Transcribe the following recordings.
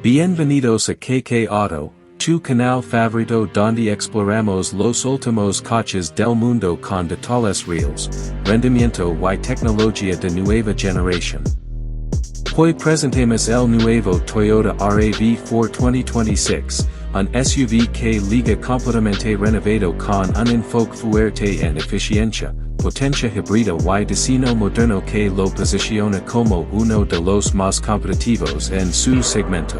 Bienvenidos a KK Auto, tu canal favorito donde exploramos los últimos coches del mundo con detalles reales, rendimiento y tecnología de nueva generación. Hoy presentamos el nuevo Toyota RAV4 2026, un SUV que liga completamente renovado con un enfoque fuerte en eficiencia, potencia híbrida y diseño moderno que lo posiciona como uno de los más competitivos en su segmento.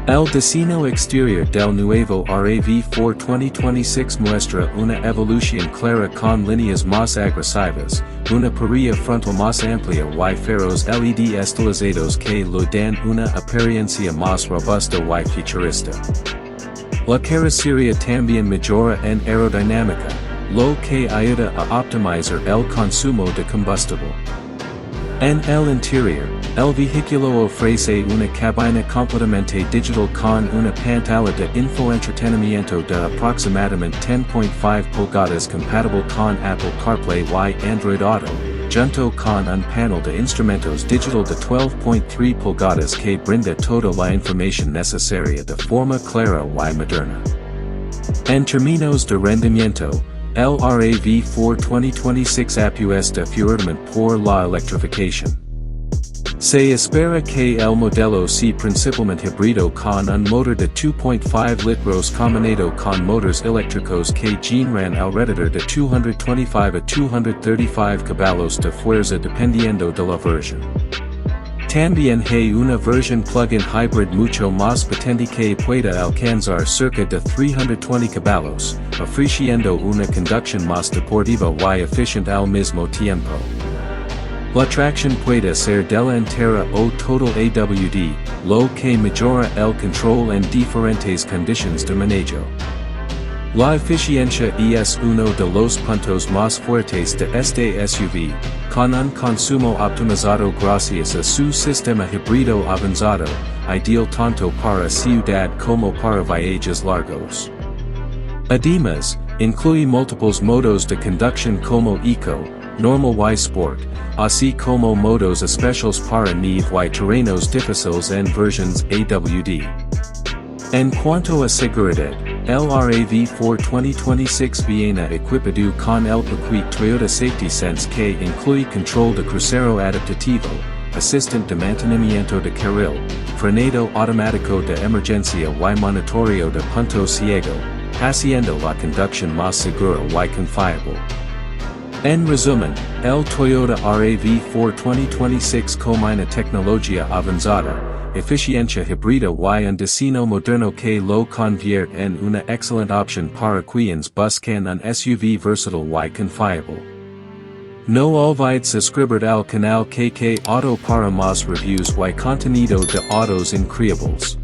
El diseño exterior del nuevo RAV4 2026 muestra una evolución clara con líneas más agresivas, una parrilla frontal más amplia y faros LED estilizados que lo dan una apariencia más robusta y futurista. La carrocería también mejora en aerodinámica, lo que ayuda a optimizar el consumo de combustible. En el interior, el vehículo ofrece una cabina completamente digital con una pantalla de infoentretenimiento de aproximadamente 10.5 pulgadas compatible con Apple CarPlay y Android Auto, junto con un panel de instrumentos digital de 12.3 pulgadas que brinda toda la información necesaria de forma clara y moderna. En términos de rendimiento, el RAV4 2026 apuesta fuertemente por la electrificación. Se espera que el modelo sea principalmente híbrido con un motor de 2.5 litros combinado con motores eléctricos que generan alrededor de 225 a 235 caballos de fuerza dependiendo de la versión. También hay una versión plug-in hybrid mucho más potente que puede alcanzar cerca de 320 caballos, ofreciendo una conducción más deportiva y eficiente al mismo tiempo. La tracción puede ser delantera o total AWD, lo que mejora el control en diferentes condiciones de manejo. La eficiencia es uno de los puntos más fuertes de este SUV, con un consumo optimizado gracias a su sistema híbrido avanzado, ideal tanto para ciudad como para viajes largos. Además, incluye múltiples modos de conducción como Eco, Normal y Sport, así como modos especiales para nieve y terrenos difíciles en versiones AWD. En cuanto a seguridad, el RAV4 2026 viene equipado con el paquete Toyota Safety Sense que incluye control de crucero adaptativo, asistente de mantenimiento de carril, frenado automático de emergencia y monitoreo de punto ciego, haciendo la conducción más segura y confiable. En resumen, el Toyota RAV4 2026 combina tecnología avanzada, eficiencia híbrida y un diseño moderno que lo convierte en una excelente opción para quienes buscan un SUV versatile y confiable. No olvides suscribirte al canal KK Auto para más reviews y contenido de autos increíbles.